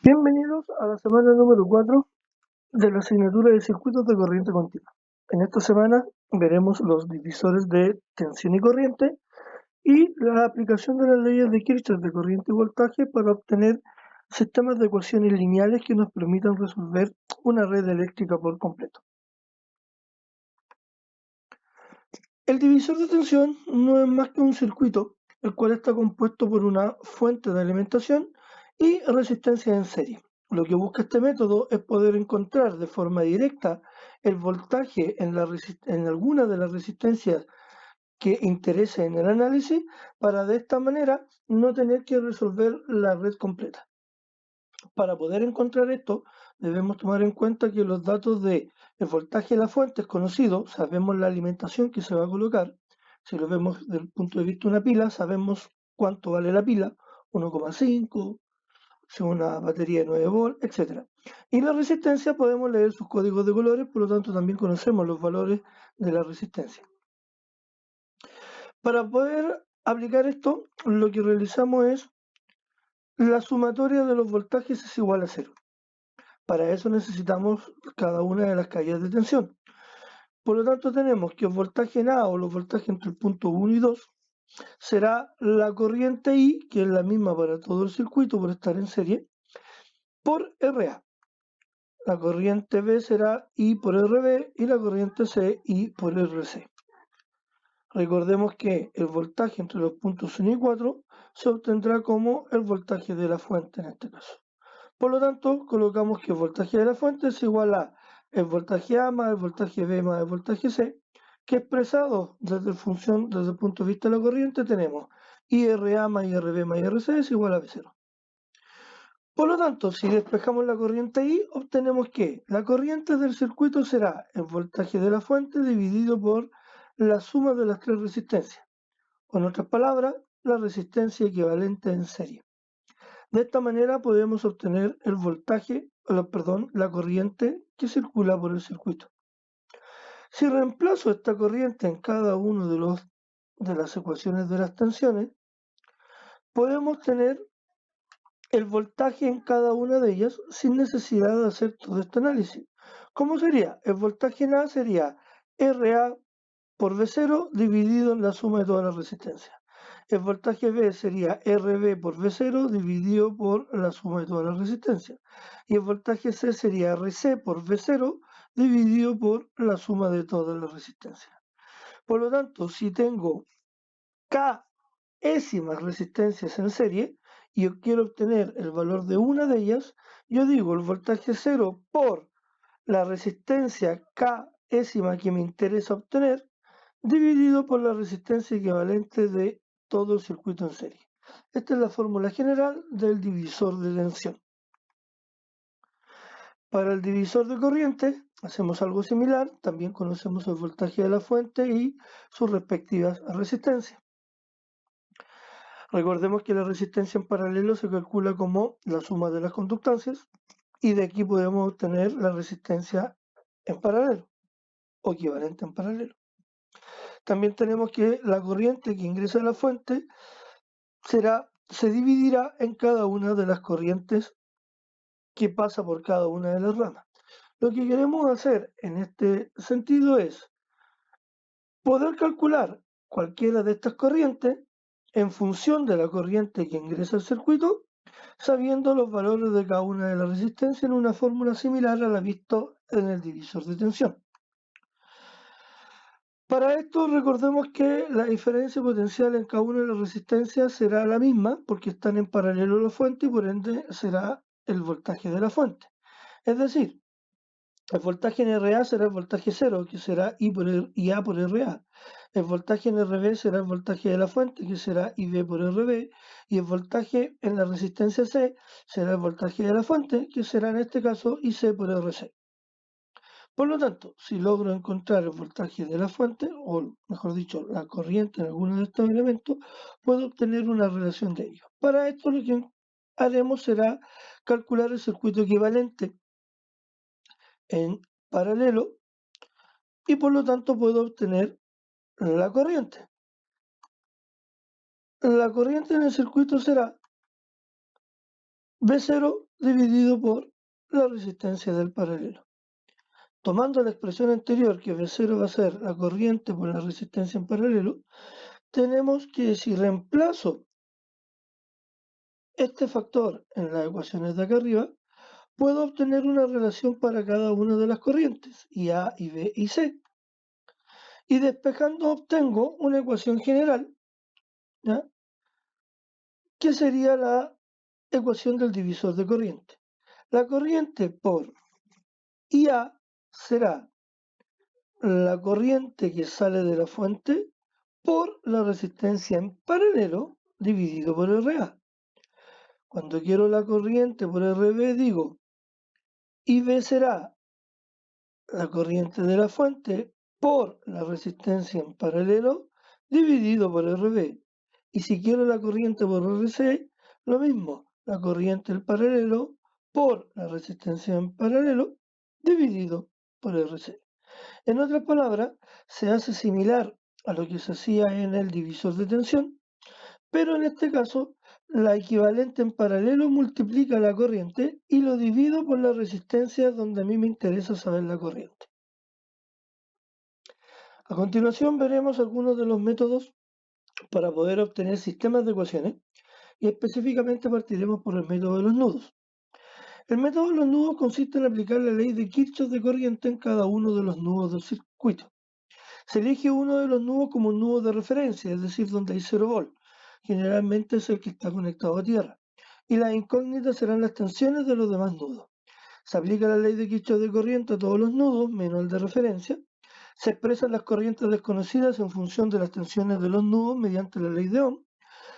Bienvenidos a la semana número 4 de la asignatura de circuitos de corriente continua. En esta semana veremos los divisores de tensión y corriente y la aplicación de las leyes de Kirchhoff de corriente y voltaje para obtener sistemas de ecuaciones lineales que nos permitan resolver una red eléctrica por completo. El divisor de tensión no es más que un circuito, el cual está compuesto por una fuente de alimentación y resistencia en serie. Lo que busca este método es poder encontrar de forma directa el voltaje en alguna de las resistencias que interese en el análisis para de esta manera no tener que resolver la red completa. Para poder encontrar esto, debemos tomar en cuenta que los datos de el voltaje de la fuente es conocido, sabemos la alimentación que se va a colocar. Si lo vemos desde el punto de vista de una pila, sabemos cuánto vale la pila, 1,5, si una batería de 9 volts, etc. Y la resistencia podemos leer sus códigos de colores, por lo tanto también conocemos los valores de la resistencia. Para poder aplicar esto, lo que realizamos es la sumatoria de los voltajes es igual a 0. Para eso necesitamos cada una de las caídas de tensión. Por lo tanto, tenemos que el voltaje en A o los voltajes entre el punto 1 y 2 será la corriente I, que es la misma para todo el circuito por estar en serie, por RA. La corriente B será I por RB y la corriente C I por RC. Recordemos que el voltaje entre los puntos 1 y 4 se obtendrá como el voltaje de la fuente en este caso. Por lo tanto, colocamos que el voltaje de la fuente es igual a el voltaje A más el voltaje B más el voltaje C, que expresado desde el punto de vista de la corriente tenemos IRA más IRB más IRC es igual a B0. Por lo tanto, si despejamos la corriente I, obtenemos que la corriente del circuito será el voltaje de la fuente dividido por la suma de las tres resistencias, o en otras palabras, la resistencia equivalente en serie. De esta manera podemos obtener el voltaje, la corriente que circula por el circuito. Si reemplazo esta corriente en cada uno de las ecuaciones de las tensiones, podemos tener el voltaje en cada una de ellas sin necesidad de hacer todo este análisis. ¿Cómo sería? El voltaje en A sería RA por V0 dividido en la suma de todas las resistencias. El voltaje B sería RB por V0 dividido por la suma de todas las resistencias. Y el voltaje C sería RC por V0 dividido por la suma de todas las resistencias. Por lo tanto, si tengo K ésimas resistencias en serie y yo quiero obtener el valor de una de ellas, yo digo el voltaje 0 por la resistencia K ésima que me interesa obtener dividido por la resistencia equivalente de todo el circuito en serie. Esta es la fórmula general del divisor de tensión. Para el divisor de corriente hacemos algo similar, también conocemos el voltaje de la fuente y sus respectivas resistencias. Recordemos que la resistencia en paralelo se calcula como la suma de las conductancias y de aquí podemos obtener la resistencia en paralelo o equivalente en paralelo. También tenemos que la corriente que ingresa a la fuente se dividirá en cada una de las corrientes que pasa por cada una de las ramas. Lo que queremos hacer en este sentido es poder calcular cualquiera de estas corrientes en función de la corriente que ingresa al circuito, sabiendo los valores de cada una de las resistencias en una fórmula similar a la visto en el divisor de tensión. Para esto recordemos que la diferencia potencial en cada una de las resistencias será la misma porque están en paralelo la fuente y por ende será el voltaje de la fuente. Es decir, el voltaje en RA será el voltaje 0, que será IA por RA. El voltaje en RB será el voltaje de la fuente, que será IB por RB. Y el voltaje en la resistencia C será el voltaje de la fuente, que será en este caso IC por RC. Por lo tanto, si logro encontrar el voltaje de la fuente, o mejor dicho, la corriente en alguno de estos elementos, puedo obtener una relación de ellos. Para esto lo que haremos será calcular el circuito equivalente en paralelo y por lo tanto puedo obtener la corriente. La corriente en el circuito será V0 dividido por la resistencia del paralelo. Tomando la expresión anterior, que V0 va a ser la corriente por la resistencia en paralelo, tenemos que si reemplazo este factor en las ecuaciones de acá arriba, puedo obtener una relación para cada una de las corrientes, y A, y B, y C. Y despejando obtengo una ecuación general, ¿ya?, que sería la ecuación del divisor de corriente. La corriente por IA será la corriente que sale de la fuente por la resistencia en paralelo dividido por RA. Cuando quiero la corriente por RB digo IB será la corriente de la fuente por la resistencia en paralelo dividido por RB. Y si quiero la corriente por RC, lo mismo, la corriente en paralelo por la resistencia en paralelo dividido por RC. En otras palabras, se hace similar a lo que se hacía en el divisor de tensión, pero en este caso la equivalente en paralelo multiplica la corriente y lo divido por la resistencia donde a mí me interesa saber la corriente. A continuación veremos algunos de los métodos para poder obtener sistemas de ecuaciones y específicamente partiremos por el método de los nudos. El método de los nudos consiste en aplicar la ley de Kirchhoff de corriente en cada uno de los nudos del circuito. Se elige uno de los nudos como un nudo de referencia, es decir, donde hay 0 volt. Generalmente es el que está conectado a tierra. Y las incógnitas serán las tensiones de los demás nudos. Se aplica la ley de Kirchhoff de corriente a todos los nudos, menos el de referencia. Se expresan las corrientes desconocidas en función de las tensiones de los nudos mediante la ley de Ohm.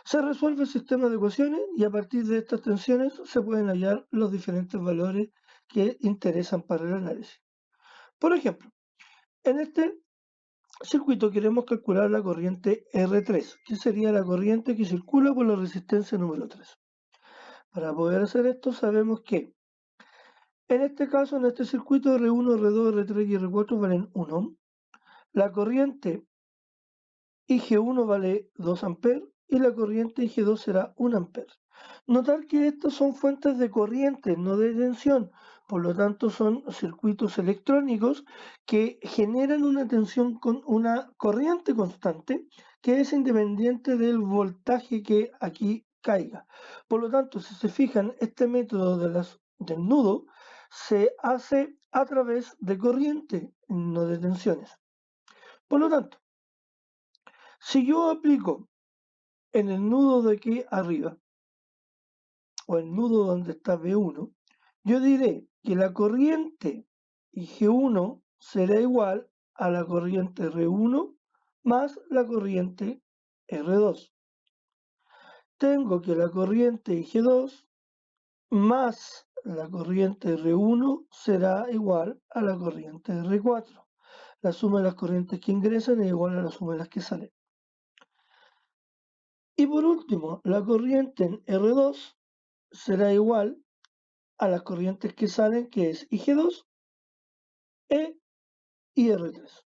Se resuelve el sistema de ecuaciones y a partir de estas tensiones se pueden hallar los diferentes valores que interesan para el análisis. Por ejemplo, en este circuito queremos calcular la corriente R3, que sería la corriente que circula por la resistencia número 3. Para poder hacer esto sabemos que en este caso, en este circuito R1, R2, R3 y R4 valen 1 ohm. La corriente IG1 vale 2 amperes y la corriente IG2 será 1 amper. Notar que estas son fuentes de corriente, no de tensión, por lo tanto son circuitos electrónicos que generan una tensión con una corriente constante que es independiente del voltaje que aquí caiga. Por lo tanto, si se fijan, este método del nudo se hace a través de corriente, no de tensiones. Por lo tanto, si yo aplico en el nudo de aquí arriba, o el nudo donde está V1, yo diré que la corriente IG1 será igual a la corriente R1 más la corriente R2. Tengo que la corriente IG2 más la corriente R1 será igual a la corriente R4. La suma de las corrientes que ingresan es igual a la suma de las que salen. Y por último, la corriente en R2 será igual a las corrientes que salen, que es IG2, E y R3.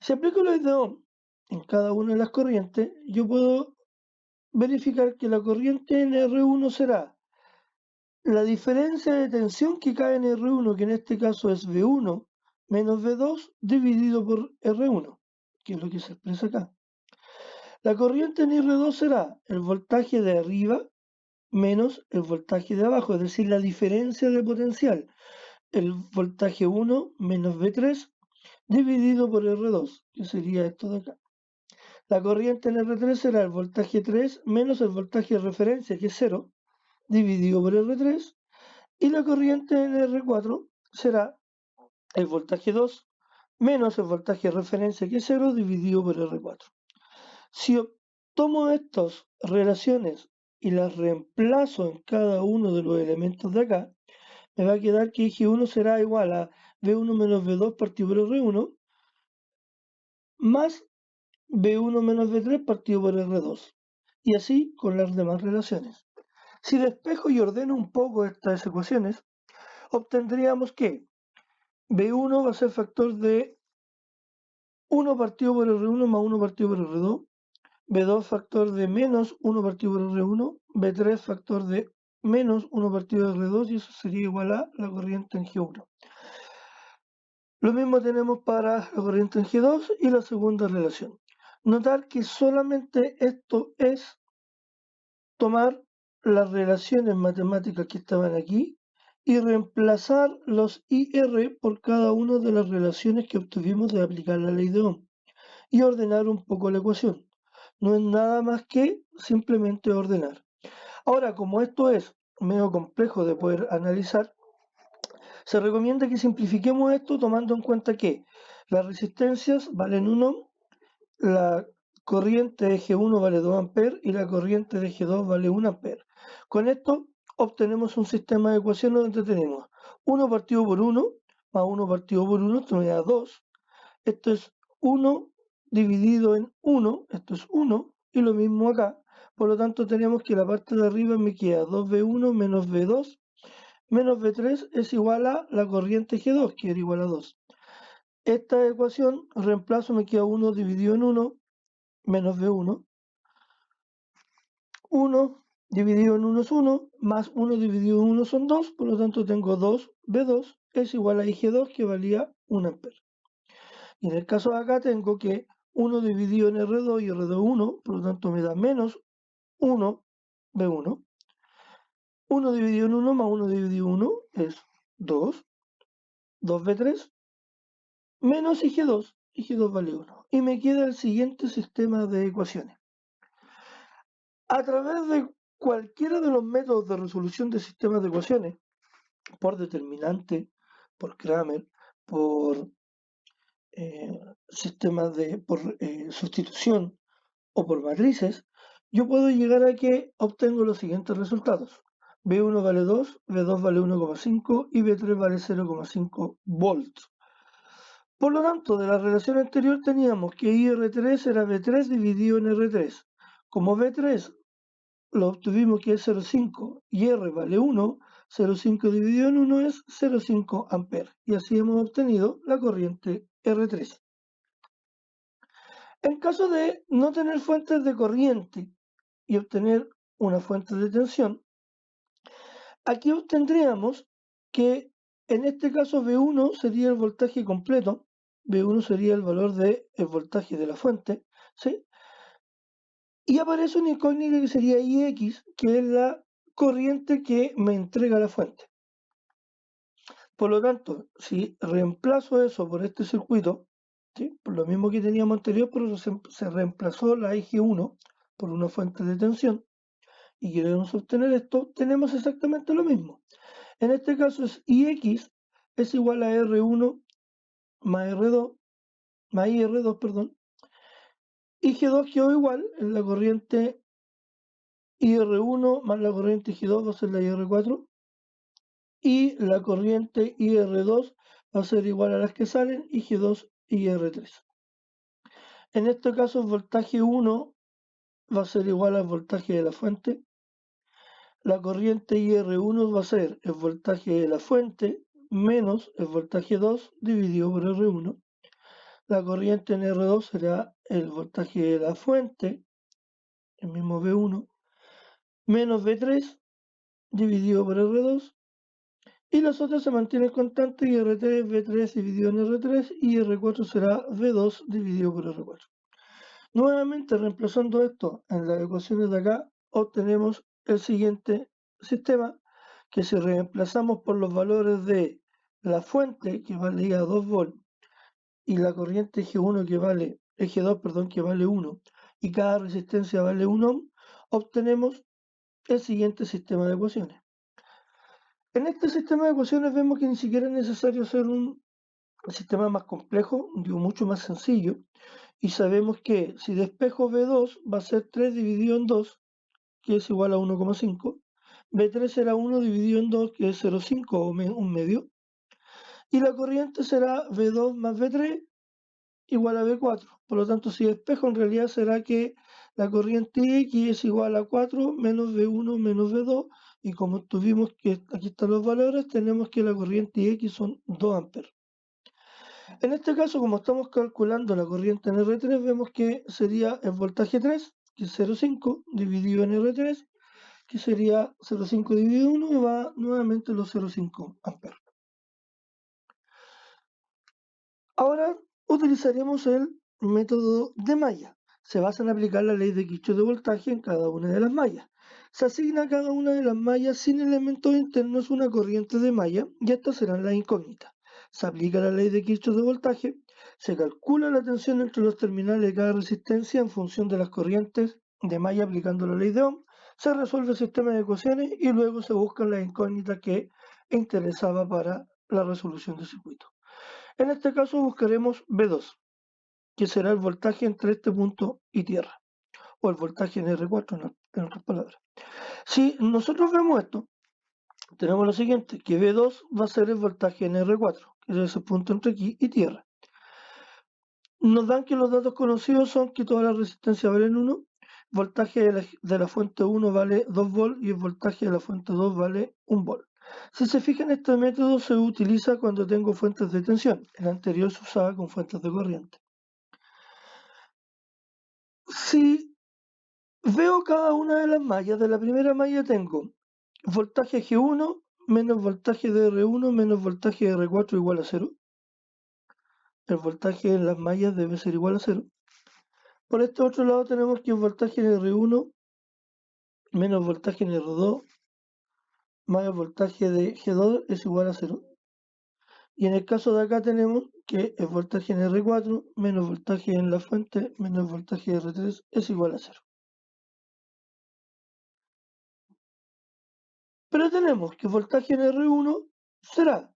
Si aplico la ley de Ohm en cada una de las corrientes, yo puedo verificar que la corriente en R1 será la diferencia de tensión que cae en R1, que en este caso es V1 menos V2 dividido por R1, que es lo que se expresa acá. La corriente en R2 será el voltaje de arriba menos el voltaje de abajo, es decir, la diferencia de potencial, el voltaje 1 menos V3 dividido por R2, que sería esto de acá. La corriente en R3 será el voltaje 3 menos el voltaje de referencia, que es 0, dividido por R3, y la corriente en R4 será el voltaje 2 menos el voltaje de referencia, que es 0, dividido por R4. Si tomo estas relaciones y las reemplazo en cada uno de los elementos de acá, me va a quedar que IG1 será igual a V1 menos V2 partido por R1 más V1 menos V3 partido por R2. Y así con las demás relaciones. Si despejo y ordeno un poco estas ecuaciones, obtendríamos que V1 va a ser factor de 1 partido por R1 más 1 partido por R2, V2 factor de menos 1 partido por R1, V3 factor de menos 1 partido de R2 y eso sería igual a la corriente en G1. Lo mismo tenemos para la corriente en G2 y la segunda relación. Notar que solamente esto es tomar las relaciones matemáticas que estaban aquí y reemplazar los IR por cada una de las relaciones que obtuvimos de aplicar la ley de Ohm y ordenar un poco la ecuación. No es nada más que simplemente ordenar. Ahora, como esto es medio complejo de poder analizar, se recomienda que simplifiquemos esto tomando en cuenta que las resistencias valen 1, la corriente de G1 vale 2 amperes y la corriente de G2 vale 1 amper. Con esto obtenemos un sistema de ecuaciones donde tenemos 1 partido por 1 más 1 partido por 1, esto me da 2. Esto es 1 dividido en 1, esto es 1, y lo mismo acá. Por lo tanto tenemos que la parte de arriba me queda 2V1 menos V2 menos V3 es igual a la corriente G2, que era igual a 2. Esta ecuación reemplazo me queda 1 dividido en 1 menos V1. 1 dividido en 1 es 1, más 1 dividido en 1 son 2, por lo tanto tengo 2V2 es igual a IG2 que valía 1 amper. Y en el caso de acá tengo que 1 dividido en R2 y R2 1, por lo tanto me da menos 1V1. 1 dividido en 1 más 1 dividido en 1 es 2, 2V3 menos IG2, IG2 vale 1. Y me queda el siguiente sistema de ecuaciones. A través de cualquiera de los métodos de resolución de sistemas de ecuaciones, por determinante, por Kramer, por sustitución o por matrices, yo puedo llegar a que obtengo los siguientes resultados. V1 vale 2, V2 vale 1,5 y V3 vale 0,5 volts. Por lo tanto, de la relación anterior teníamos que IR3 era V3 dividido en R3. Como V3 lo obtuvimos que es 0,5 y R vale 1, 0,5 dividido en 1 es 0,5 amperes. Y así hemos obtenido la corriente R3. En caso de no tener fuentes de corriente y obtener una fuente de tensión, aquí obtendríamos que en este caso V1 sería el voltaje completo, V1 sería el valor del voltaje de la fuente, ¿sí? Y aparece una incógnita que sería IX, que es la corriente que me entrega la fuente. Por lo tanto, si reemplazo eso por este circuito, ¿sí? Por lo mismo que teníamos anterior, pero se reemplazó la IG1 por una fuente de tensión y queremos obtener esto, tenemos exactamente lo mismo. En este caso es IX es igual a R1 más R2, más IR2, perdón, y G2 quedó igual, en la corriente IR1 más la corriente G2 va a ser la IR4, y la corriente IR2 va a ser igual a las que salen, y G2 y IR3. En este caso el voltaje 1 va a ser igual al voltaje de la fuente. La corriente IR1 va a ser el voltaje de la fuente menos el voltaje 2 dividido por R1. La corriente en R2 será el voltaje de la fuente, el mismo V1, menos V3 dividido por R2. Y las otras se mantienen constantes y R3 es V3 dividido en R3 y R4 será V2 dividido por R4. Nuevamente, reemplazando esto en las ecuaciones de acá, obtenemos el siguiente sistema, que si reemplazamos por los valores de la fuente, que valía 2 volts, y la corriente G1 que vale, G2, perdón, que vale 1, y cada resistencia vale 1 ohm, obtenemos el siguiente sistema de ecuaciones. En este sistema de ecuaciones vemos que ni siquiera es necesario hacer un sistema más complejo, digo, mucho más sencillo, y sabemos que si despejo V2 va a ser 3 dividido en 2, que es igual a 1,5, V3 será 1 dividido en 2, que es 0,5 o un medio, y la corriente será V2 más V3 igual a V4. Por lo tanto, si despejo en realidad será que la corriente X es igual a 4 menos V1 menos V2, y como tuvimos que aquí están los valores, tenemos que la corriente X son 2 amperes. En este caso, como estamos calculando la corriente en R3, vemos que sería el voltaje 3, que es 0,5, dividido en R3, que sería 0,5 dividido 1 y va nuevamente los 0,5 amperes. Ahora utilizaremos el método de malla. Se basa en aplicar la ley de Kirchhoff de voltaje en cada una de las mallas. Se asigna a cada una de las mallas sin elementos internos una corriente de malla y estas serán las incógnitas. Se aplica la ley de Kirchhoff de voltaje, se calcula la tensión entre los terminales de cada resistencia en función de las corrientes de malla aplicando la ley de Ohm, se resuelve el sistema de ecuaciones y luego se buscan las incógnitas que interesaba para la resolución del circuito. En este caso buscaremos B2, que será el voltaje entre este punto y tierra, o el voltaje en R4 en otras palabras. Si nosotros vemos esto, tenemos lo siguiente, que B2 va a ser el voltaje en R4, que es ese punto entre aquí y tierra. Nos dan que los datos conocidos son que todas las resistencias valen 1, voltaje de la fuente 1 vale 2 volt y el voltaje de la fuente 2 vale 1 volt. Si se fijan, este método se utiliza cuando tengo fuentes de tensión. El anterior se usaba con fuentes de corriente. Si veo cada una de las mallas, de la primera malla tengo voltaje G1 menos voltaje de R1 menos voltaje de R4 igual a 0. El voltaje en las mallas debe ser igual a 0. Por este otro lado tenemos que el voltaje en R1 menos voltaje en R2 más el voltaje de G2 es igual a 0. Y en el caso de acá tenemos que el voltaje en R4 menos voltaje en la fuente menos voltaje de R3 es igual a 0. Pero tenemos que el voltaje en R1 será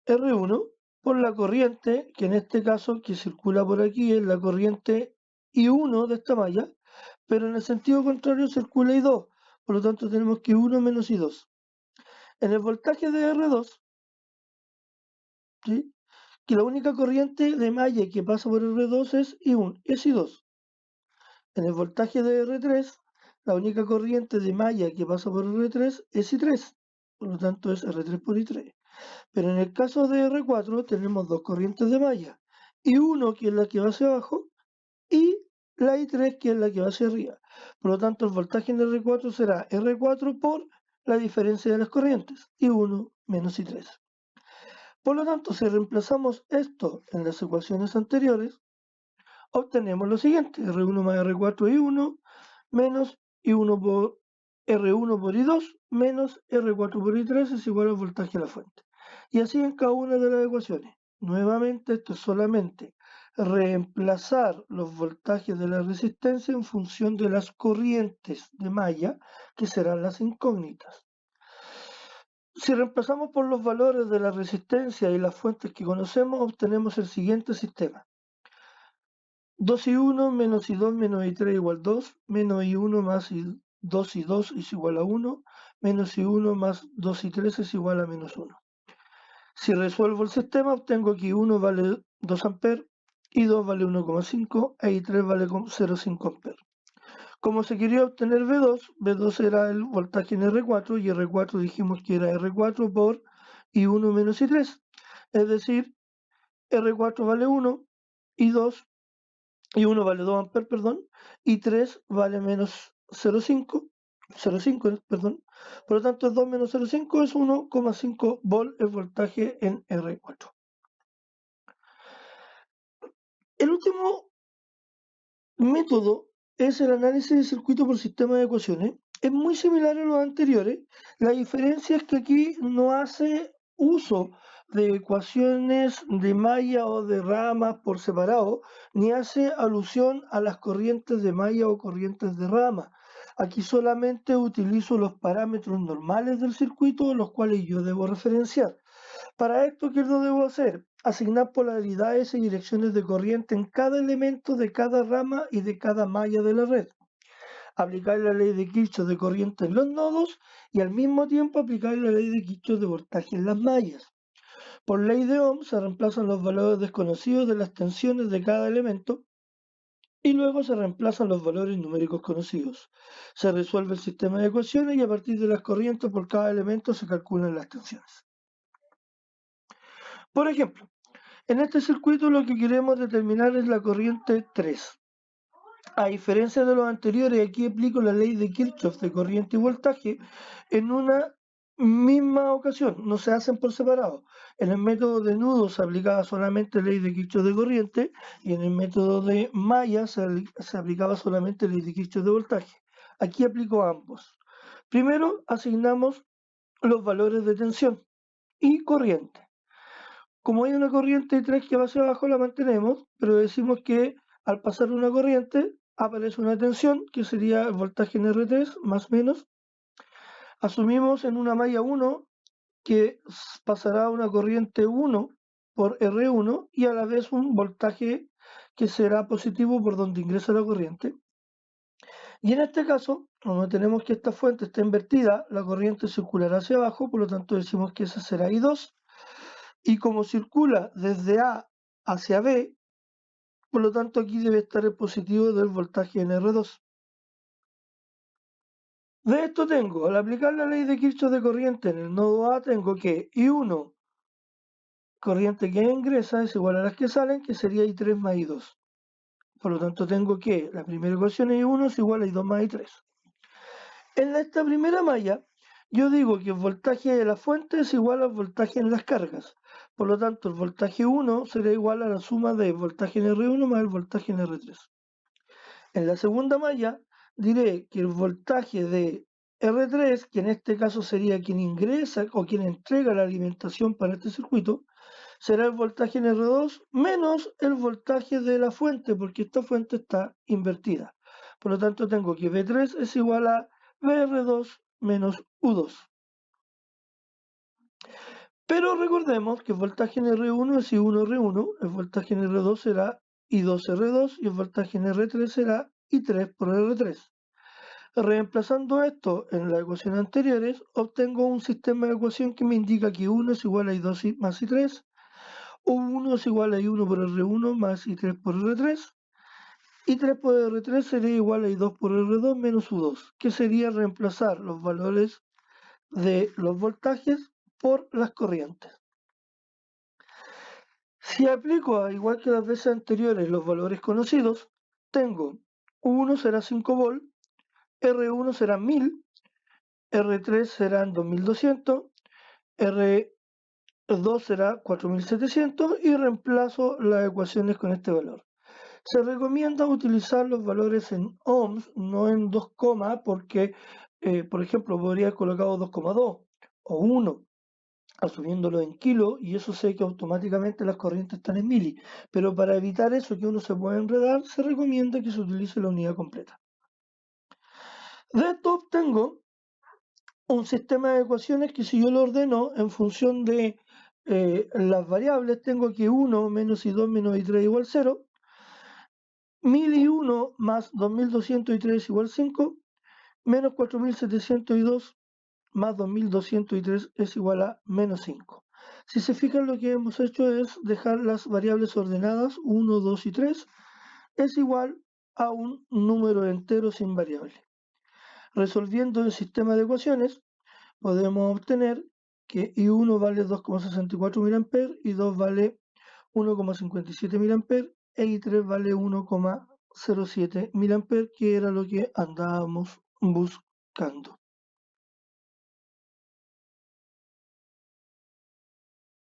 R1 por la corriente, que en este caso que circula por aquí es la corriente I1 de esta malla, pero en el sentido contrario circula I2, por lo tanto tenemos que I1 menos I2. En el voltaje de R2, ¿sí?, que la única corriente de malla que pasa por R2 es I1, es I2. En el voltaje de R3, la única corriente de malla que pasa por R3 es I3, por lo tanto es R3 por I3. Pero en el caso de R4 tenemos dos corrientes de malla, I1 que es la que va hacia abajo y la I3 que es la que va hacia arriba. Por lo tanto el voltaje en R4 será R4 por la diferencia de las corrientes, I1 menos I3. Por lo tanto, si reemplazamos esto en las ecuaciones anteriores, obtenemos lo siguiente, R1 más R4 I1 menos I1 por R1 por I2 menos R4 por I3 es igual al voltaje de la fuente. Y así en cada una de las ecuaciones. Nuevamente, esto es solamente reemplazar los voltajes de la resistencia en función de las corrientes de malla, que serán las incógnitas. Si reemplazamos por los valores de la resistencia y las fuentes que conocemos, obtenemos el siguiente sistema. 2 y 1 menos y 2 menos y 3 igual 2, menos y 1 más y 2 es igual a 1, menos y 1 más 2 y 3 es igual a menos 1. Si resuelvo el sistema, obtengo que 1 vale 2 amperes, y 2 vale 1,5 y 3 vale 0,5 amperes. Como se quería obtener B2 era el voltaje en R4 y R4 dijimos que era R4 por I1 menos I3. Es decir, R4 vale 1, I1 vale 2 amperes, perdón, y 3 vale menos 0,5, perdón. Por lo tanto, 2 menos 0,5 es 1,5 volt el voltaje en R4. El último método es el análisis de circuito por sistema de ecuaciones. Es muy similar a los anteriores. La diferencia es que aquí no hace uso de ecuaciones de malla o de ramas por separado, ni hace alusión a las corrientes de malla o corrientes de rama. Aquí solamente utilizo los parámetros normales del circuito, los cuales yo debo referenciar. Para esto, ¿qué lo debo hacer? Asignar polaridades y direcciones de corriente en cada elemento de cada rama y de cada malla de la red. Aplicar la ley de Kirchhoff de corriente en los nodos y al mismo tiempo aplicar la ley de Kirchhoff de voltaje en las mallas. Por ley de Ohm se reemplazan los valores desconocidos de las tensiones de cada elemento y luego se reemplazan los valores numéricos conocidos. Se resuelve el sistema de ecuaciones y a partir de las corrientes por cada elemento se calculan las tensiones. Por ejemplo, en este circuito lo que queremos determinar es la corriente 3. A diferencia de los anteriores, aquí aplico la ley de Kirchhoff de corriente y voltaje en una misma ocasión, no se hacen por separado. En el método de nudo se aplicaba solamente ley de Kirchhoff de corriente y en el método de malla se aplicaba solamente ley de Kirchhoff de voltaje. Aquí aplico ambos. Primero asignamos los valores de tensión y corriente. Como hay una corriente de 3 que va hacia abajo, la mantenemos, pero decimos que al pasar una corriente aparece una tensión, que sería el voltaje en R3, más o menos. Asumimos en una malla 1 que pasará una corriente 1 por R1 y a la vez un voltaje que será positivo por donde ingresa la corriente. Y en este caso, como tenemos que esta fuente está invertida, la corriente circulará hacia abajo, por lo tanto decimos que esa será I2. Y como circula desde A hacia B, por lo tanto aquí debe estar el positivo del voltaje en R2. De esto tengo, al aplicar la ley de Kirchhoff de corriente en el nodo A, tengo que I1, corriente que ingresa, es igual a las que salen, que sería I3 más I2. Por lo tanto tengo que la primera ecuación es I1 es igual a I2 más I3. En esta primera malla, yo digo que el voltaje de la fuente es igual al voltaje en las cargas. Por lo tanto, el voltaje 1 será igual a la suma de voltaje en R1 más el voltaje en R3. En la segunda malla diré que el voltaje de R3, que en este caso sería quien ingresa o quien entrega la alimentación para este circuito, será el voltaje en R2 menos el voltaje de la fuente, porque esta fuente está invertida. Por lo tanto, tengo que V3 es igual a VR2 menos U2. Pero recordemos que el voltaje en R1 es I1R1, el voltaje en R2 será I2R2 y el voltaje en R3 será I3 por R3. Reemplazando esto en las ecuaciones anteriores, obtengo un sistema de ecuación que me indica que 1 es igual a I2 más I3, o 1 es igual a I1 por R1 más I3 por R3, I3 por R3 sería igual a I2 por R2 menos U2, que sería reemplazar los valores de los voltajes por las corrientes. Si aplico, al igual que las veces anteriores, los valores conocidos, tengo U1 será 5 volt, R1 será 1000, R3 serán 2200, R2 será 4700 y reemplazo las ecuaciones con este valor. Se recomienda utilizar los valores en ohms, no en 2, porque, por ejemplo, podría haber colocado 2,2 o 1, asumiéndolo en kilo, y eso sé que automáticamente las corrientes están en mili. Pero para evitar eso, que uno se pueda enredar, se recomienda que se utilice la unidad completa. De esto obtengo un sistema de ecuaciones que si yo lo ordeno en función de las variables, tengo que 1 menos I2 menos I3 igual 0, 1001 más 2203 igual 5, menos 4702 más 2203 es igual a menos 5. Si se fijan, lo que hemos hecho es dejar las variables ordenadas 1, 2 y 3 es igual a un número entero sin variable. Resolviendo el sistema de ecuaciones, podemos obtener que I1 vale 2,64 mA, I2 vale 1,57 mA e I3 vale 1,07 mA, que era lo que andábamos buscando.